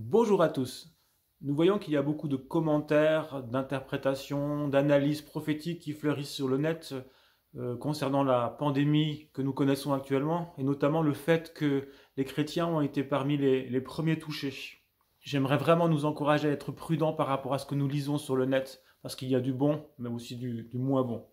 Bonjour à tous. Nous voyons qu'il y a beaucoup de commentaires, d'interprétations, d'analyses prophétiques qui fleurissent sur le net concernant la pandémie que nous connaissons actuellement, et notamment le fait que les chrétiens ont été parmi les premiers touchés. J'aimerais vraiment nous encourager à être prudents par rapport à ce que nous lisons sur le net, parce qu'il y a du bon, mais aussi du moins bon.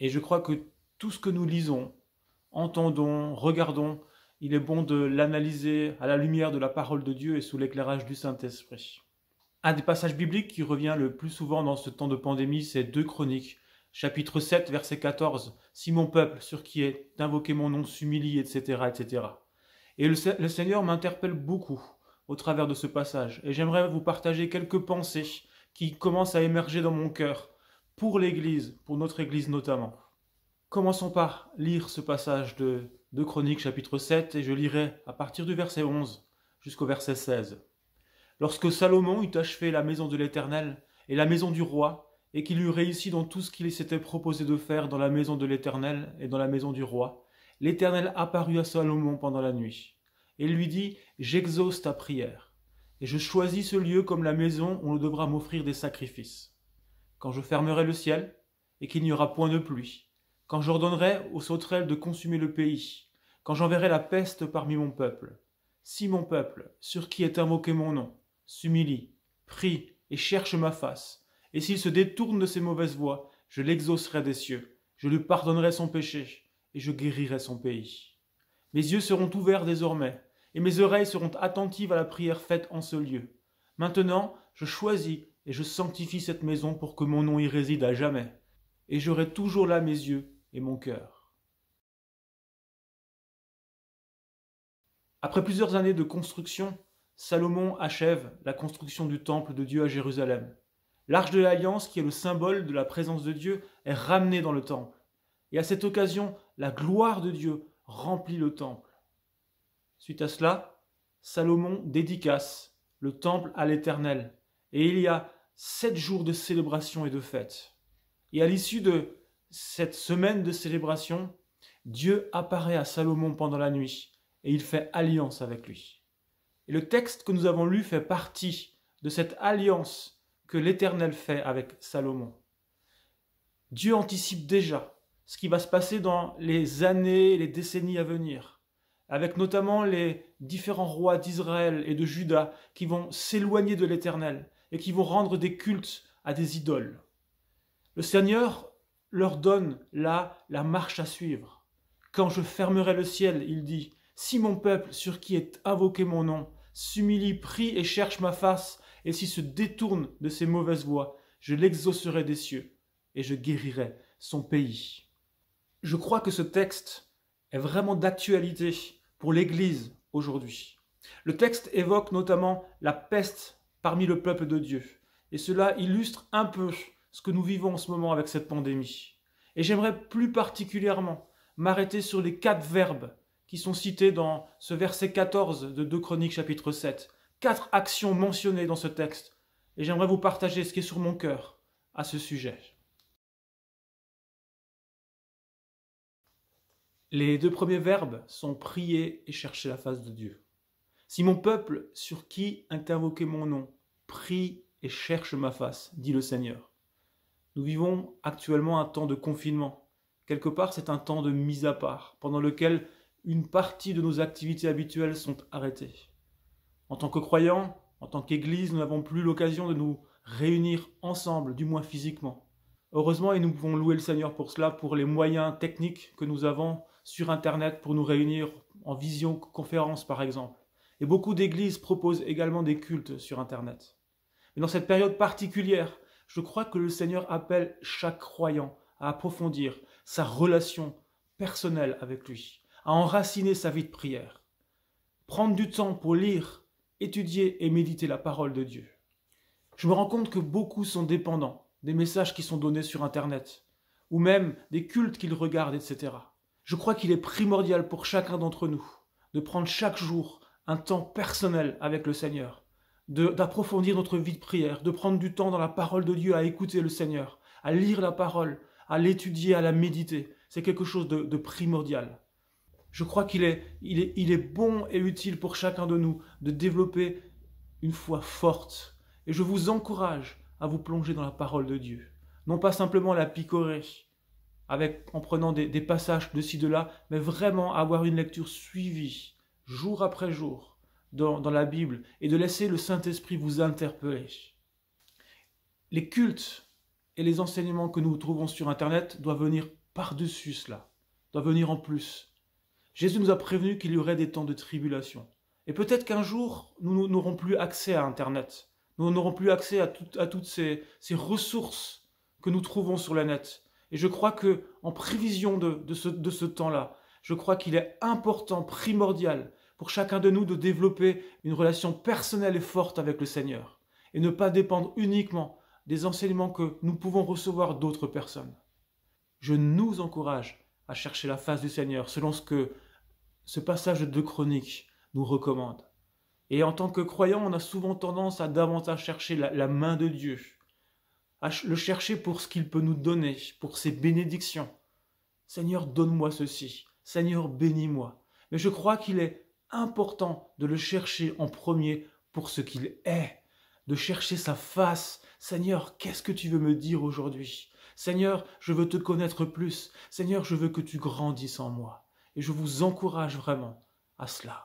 Et je crois que tout ce que nous lisons, entendons, regardons, il est bon de l'analyser à la lumière de la parole de Dieu et sous l'éclairage du Saint-Esprit. Un des passages bibliques qui revient le plus souvent dans ce temps de pandémie, c'est 2 Chroniques, chapitre 7, verset 14. « Si mon peuple, sur qui est invoqué mon nom, s'humilie, etc. etc. » Et le Seigneur m'interpelle beaucoup au travers de ce passage. Et j'aimerais vous partager quelques pensées qui commencent à émerger dans mon cœur pour l'Église, pour notre Église notamment. Commençons par lire ce passage de 2 Chroniques chapitre 7 et je lirai à partir du verset 11 jusqu'au verset 16. Lorsque Salomon eut achevé la maison de l'Éternel et la maison du roi, et qu'il eut réussi dans tout ce qu'il s'était proposé de faire dans la maison de l'Éternel et dans la maison du roi, l'Éternel apparut à Salomon pendant la nuit, et lui dit, « J'exauce ta prière, et je choisis ce lieu comme la maison où l'on devra m'offrir des sacrifices. Quand je fermerai le ciel, et qu'il n'y aura point de pluie, quand j'ordonnerai aux sauterelles de consumer le pays, quand j'enverrai la peste parmi mon peuple, si mon peuple, sur qui est invoqué mon nom, s'humilie, prie et cherche ma face, et s'il se détourne de ses mauvaises voies, je l'exaucerai des cieux, je lui pardonnerai son péché, et je guérirai son pays. Mes yeux seront ouverts désormais, et mes oreilles seront attentives à la prière faite en ce lieu. Maintenant, je choisis et je sanctifie cette maison pour que mon nom y réside à jamais, et j'aurai toujours là mes yeux et mon cœur. » Après plusieurs années de construction, Salomon achève la construction du temple de Dieu à Jérusalem. L'arche de l'Alliance, qui est le symbole de la présence de Dieu, est ramenée dans le temple. Et à cette occasion, la gloire de Dieu remplit le temple. Suite à cela, Salomon dédicace le temple à l'Éternel. Et il y a 7 jours de célébration et de fête. Et à l'issue de cette semaine de célébration, Dieu apparaît à Salomon pendant la nuit et il fait alliance avec lui. Et le texte que nous avons lu fait partie de cette alliance que l'Éternel fait avec Salomon. Dieu anticipe déjà ce qui va se passer dans les années et les décennies à venir, avec notamment les différents rois d'Israël et de Juda qui vont s'éloigner de l'Éternel et qui vont rendre des cultes à des idoles. Le Seigneur leur donne là la marche à suivre. Quand je fermerai le ciel, il dit, si mon peuple sur qui est invoqué mon nom s'humilie, prie et cherche ma face, et s'il se détourne de ses mauvaises voies, je l'exaucerai des cieux et je guérirai son pays. Je crois que ce texte est vraiment d'actualité pour l'Église aujourd'hui. Le texte évoque notamment la peste parmi le peuple de Dieu, et cela illustre un peu ce que nous vivons en ce moment avec cette pandémie. Et j'aimerais plus particulièrement m'arrêter sur les 4 verbes qui sont cités dans ce verset 14 de 2 Chroniques chapitre 7. 4 actions mentionnées dans ce texte. Et j'aimerais vous partager ce qui est sur mon cœur à ce sujet. Les 2 premiers verbes sont prier et chercher la face de Dieu. Si mon peuple, sur qui est invoqué mon nom, prie et cherche ma face, dit le Seigneur. Nous vivons actuellement un temps de confinement. Quelque part, c'est un temps de mise à part, pendant lequel une partie de nos activités habituelles sont arrêtées. En tant que croyants, en tant qu'Église, nous n'avons plus l'occasion de nous réunir ensemble, du moins physiquement. Heureusement, et nous pouvons louer le Seigneur pour cela, pour les moyens techniques que nous avons sur Internet pour nous réunir en visioconférence par exemple. Et beaucoup d'églises proposent également des cultes sur Internet. Mais dans cette période particulière, je crois que le Seigneur appelle chaque croyant à approfondir sa relation personnelle avec lui, à enraciner sa vie de prière, prendre du temps pour lire, étudier et méditer la parole de Dieu. Je me rends compte que beaucoup sont dépendants des messages qui sont donnés sur Internet, ou même des cultes qu'ils regardent, etc. Je crois qu'il est primordial pour chacun d'entre nous de prendre chaque jour un temps personnel avec le Seigneur, d'approfondir notre vie de prière, de prendre du temps dans la parole de Dieu à écouter le Seigneur, à lire la parole, à l'étudier, à la méditer. C'est quelque chose de primordial. Je crois qu'il est bon et utile pour chacun de nous de développer une foi forte. Et je vous encourage à vous plonger dans la parole de Dieu. Non pas simplement la picorer, en prenant des passages de ci, de là, mais vraiment avoir une lecture suivie, jour après jour, dans la Bible, et de laisser le Saint-Esprit vous interpeller. Les cultes et les enseignements que nous trouvons sur Internet doivent venir par-dessus cela, doivent venir en plus. Jésus nous a prévenu qu'il y aurait des temps de tribulation. Et peut-être qu'un jour, nous n'aurons plus accès à Internet. Nous n'aurons plus accès à toutes ces ressources que nous trouvons sur la net. Et je crois que, en prévision de ce temps-là, je crois qu'il est important, primordial, pour chacun de nous de développer une relation personnelle et forte avec le Seigneur. Et ne pas dépendre uniquement des enseignements que nous pouvons recevoir d'autres personnes. Je nous encourage à chercher la face du Seigneur selon ce que ce passage de 2 Chroniques nous recommande. Et en tant que croyants, on a souvent tendance à davantage chercher la main de Dieu, à le chercher pour ce qu'il peut nous donner, pour ses bénédictions. Seigneur, donne-moi ceci. Seigneur, bénis-moi. Mais je crois qu'il est important de le chercher en premier pour ce qu'il est, de chercher sa face. Seigneur, qu'est-ce que tu veux me dire aujourd'hui? Seigneur, je veux te connaître plus. Seigneur, je veux que tu grandisses en moi. Et je vous encourage vraiment à cela.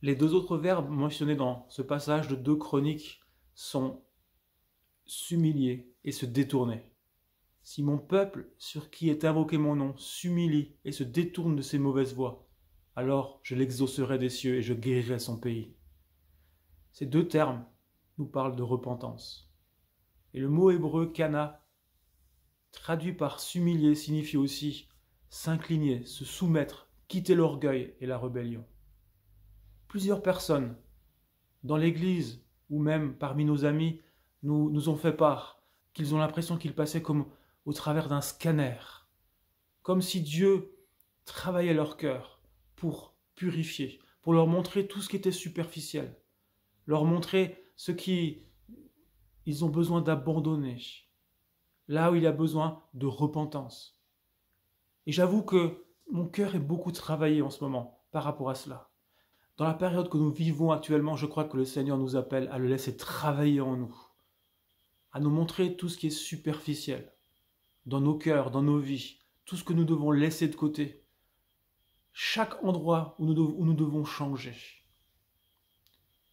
Les 2 autres verbes mentionnés dans ce passage de 2 Chroniques sont s'humilier et se détourner. Si mon peuple, sur qui est invoqué mon nom, s'humilie et se détourne de ses mauvaises voies, alors je l'exaucerai des cieux et je guérirai son pays. Ces 2 termes nous parlent de repentance. Et le mot hébreu kana, traduit par s'humilier, signifie aussi s'incliner, se soumettre, quitter l'orgueil et la rébellion. Plusieurs personnes, dans l'Église ou même parmi nos amis, nous ont fait part qu'ils ont l'impression qu'ils passaient comme au travers d'un scanner, comme si Dieu travaillait leur cœur pour purifier, pour leur montrer tout ce qui était superficiel, leur montrer ce qu'ils ont besoin d'abandonner, là où il y a besoin de repentance. Et j'avoue que mon cœur est beaucoup travaillé en ce moment par rapport à cela. Dans la période que nous vivons actuellement, je crois que le Seigneur nous appelle à le laisser travailler en nous, à nous montrer tout ce qui est superficiel, dans nos cœurs, dans nos vies, tout ce que nous devons laisser de côté, chaque endroit où nous devons changer.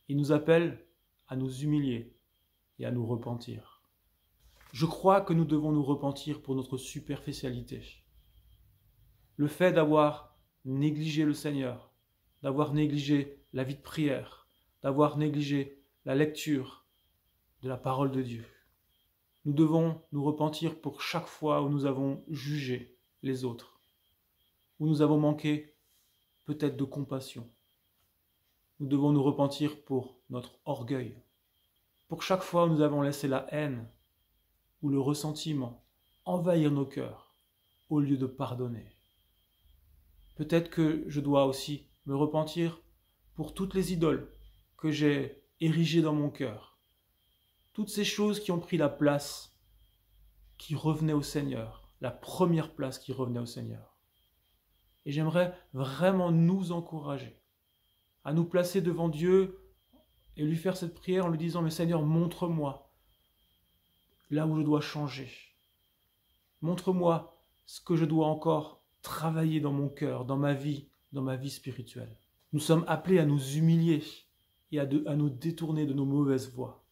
Il nous appelle à nous humilier et à nous repentir. Je crois que nous devons nous repentir pour notre superficialité. Le fait d'avoir négligé le Seigneur, d'avoir négligé la vie de prière, d'avoir négligé la lecture de la parole de Dieu. Nous devons nous repentir pour chaque fois où nous avons jugé les autres, où nous avons manqué peut-être de compassion. Nous devons nous repentir pour notre orgueil, pour chaque fois où nous avons laissé la haine ou le ressentiment envahir nos cœurs au lieu de pardonner. Peut-être que je dois aussi me repentir pour toutes les idoles que j'ai érigées dans mon cœur, toutes ces choses qui ont pris la place qui revenait au Seigneur, la première place qui revenait au Seigneur. Et j'aimerais vraiment nous encourager à nous placer devant Dieu et lui faire cette prière en lui disant « Mais Seigneur, montre-moi là où je dois changer. Montre-moi ce que je dois encore travailler dans mon cœur, dans ma vie spirituelle. » Nous sommes appelés à nous humilier et à nous détourner de nos mauvaises voies.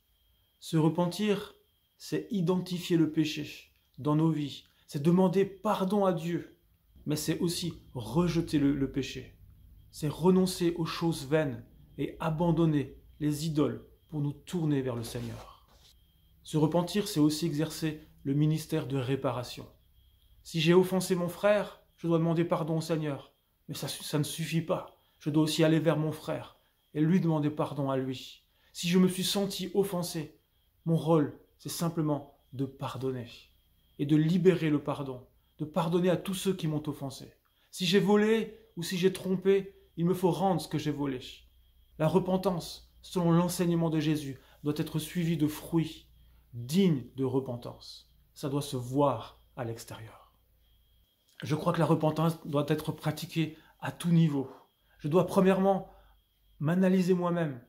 Se repentir, c'est identifier le péché dans nos vies, c'est demander pardon à Dieu, mais c'est aussi rejeter le péché. C'est renoncer aux choses vaines et abandonner les idoles pour nous tourner vers le Seigneur. Se repentir, c'est aussi exercer le ministère de réparation. Si j'ai offensé mon frère, je dois demander pardon au Seigneur, mais ça ne suffit pas. Je dois aussi aller vers mon frère et lui demander pardon à lui. Si je me suis senti offensé, mon rôle, c'est simplement de pardonner et de libérer le pardon, de pardonner à tous ceux qui m'ont offensé. Si j'ai volé ou si j'ai trompé, il me faut rendre ce que j'ai volé. La repentance, selon l'enseignement de Jésus, doit être suivie de fruits dignes de repentance. Ça doit se voir à l'extérieur. Je crois que la repentance doit être pratiquée à tout niveau. Je dois premièrement m'analyser moi-même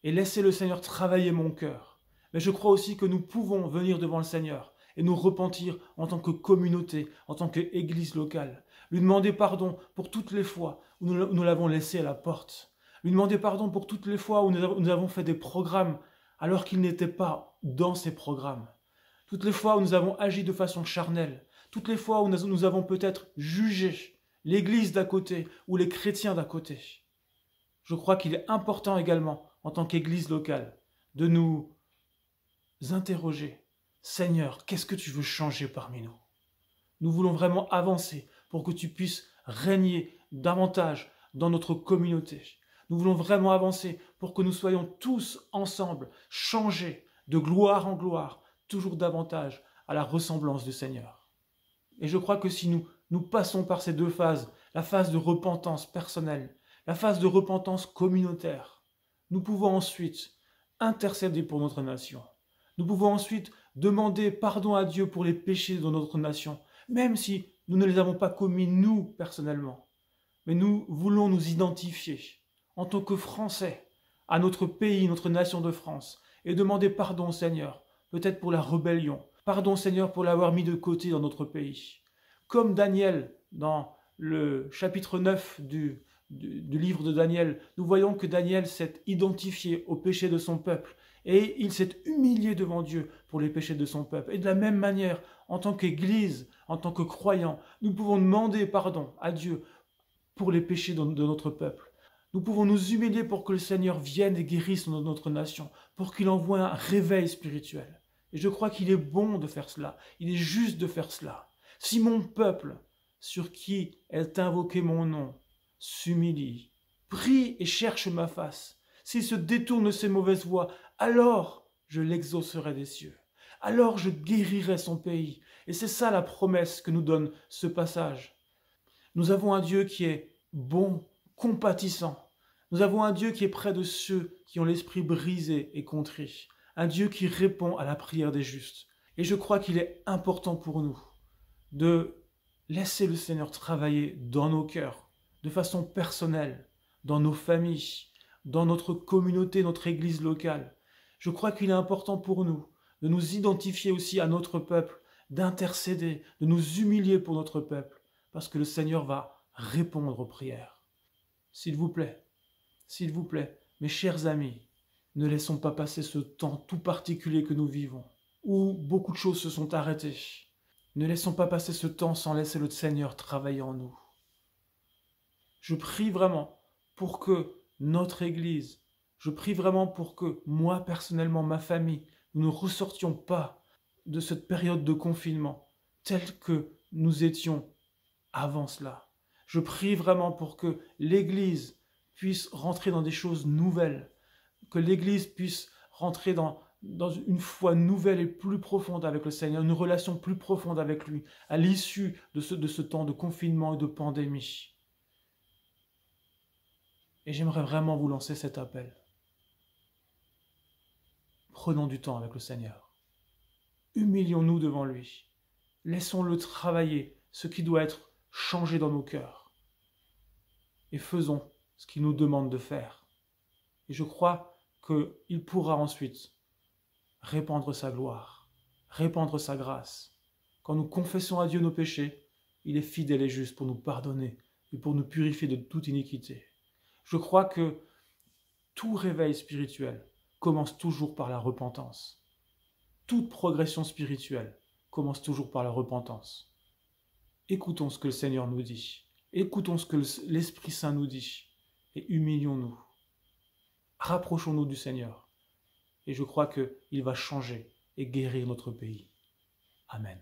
et laisser le Seigneur travailler mon cœur. Mais je crois aussi que nous pouvons venir devant le Seigneur et nous repentir en tant que communauté, en tant qu'église locale. Lui demander pardon pour toutes les fois où nous l'avons laissé à la porte. Lui demander pardon pour toutes les fois où nous avons fait des programmes alors qu'il n'était pas dans ces programmes. Toutes les fois où nous avons agi de façon charnelle. Toutes les fois où nous avons peut-être jugé l'église d'à côté ou les chrétiens d'à côté. Je crois qu'il est important également, en tant qu'église locale, de nous interroger. Seigneur, qu'est-ce que tu veux changer parmi nous? Nous voulons vraiment avancer pour que tu puisses régner davantage dans notre communauté. Nous voulons vraiment avancer pour que nous soyons tous ensemble, changés de gloire en gloire, toujours davantage à la ressemblance du Seigneur. Et je crois que si nous passons par ces deux phases, la phase de repentance personnelle, la phase de repentance communautaire, nous pouvons ensuite intercéder pour notre nation. Nous pouvons ensuite demander pardon à Dieu pour les péchés de notre nation, même si nous ne les avons pas commis nous personnellement. Mais nous voulons nous identifier en tant que Français à notre pays, notre nation de France, et demander pardon au Seigneur, peut-être pour la rébellion. Pardon Seigneur pour l'avoir mis de côté dans notre pays. Comme Daniel, dans le chapitre 9 du livre de Daniel, nous voyons que Daniel s'est identifié au péché de son peuple et il s'est humilié devant Dieu pour les péchés de son peuple. Et de la même manière, en tant qu'Église, en tant que croyants, nous pouvons demander pardon à Dieu pour les péchés de notre peuple. Nous pouvons nous humilier pour que le Seigneur vienne et guérisse notre nation, pour qu'il envoie un réveil spirituel. Et je crois qu'il est bon de faire cela, il est juste de faire cela. Si mon peuple, sur qui est invoqué mon nom, s'humilie, prie et cherche ma face, s'il se détourne de ses mauvaises voies, alors je l'exaucerai des cieux. Alors je guérirai son pays. Et c'est ça la promesse que nous donne ce passage. Nous avons un Dieu qui est bon, compatissant. Nous avons un Dieu qui est près de ceux qui ont l'esprit brisé et contrit. Un Dieu qui répond à la prière des justes. Et je crois qu'il est important pour nous de laisser le Seigneur travailler dans nos cœurs, de façon personnelle, dans nos familles, dans notre communauté, notre église locale. Je crois qu'il est important pour nous de nous identifier aussi à notre peuple, d'intercéder, de nous humilier pour notre peuple, parce que le Seigneur va répondre aux prières. S'il vous plaît, mes chers amis, ne laissons pas passer ce temps tout particulier que nous vivons, où beaucoup de choses se sont arrêtées. Ne laissons pas passer ce temps sans laisser le Seigneur travailler en nous. Je prie vraiment pour que notre Église, je prie vraiment pour que moi personnellement, ma famille, nous ne ressortions pas de cette période de confinement telle que nous étions avant cela. Je prie vraiment pour que l'Église puisse rentrer dans des choses nouvelles, que l'Église puisse rentrer dans une foi nouvelle et plus profonde avec le Seigneur, une relation plus profonde avec lui, à l'issue de ce temps de confinement et de pandémie. Et j'aimerais vraiment vous lancer cet appel. Prenons du temps avec le Seigneur. Humilions-nous devant lui. Laissons-le travailler ce qui doit être changé dans nos cœurs. Et faisons ce qu'il nous demande de faire. Et je crois qu'il pourra ensuite répandre sa gloire, répandre sa grâce. Quand nous confessons à Dieu nos péchés, il est fidèle et juste pour nous pardonner et pour nous purifier de toute iniquité. Je crois que tout réveil spirituel commence toujours par la repentance. Toute progression spirituelle commence toujours par la repentance. Écoutons ce que le Seigneur nous dit. Écoutons ce que l'Esprit Saint nous dit. Et humilions-nous. Rapprochons-nous du Seigneur. Et je crois qu'il va changer et guérir notre pays. Amen.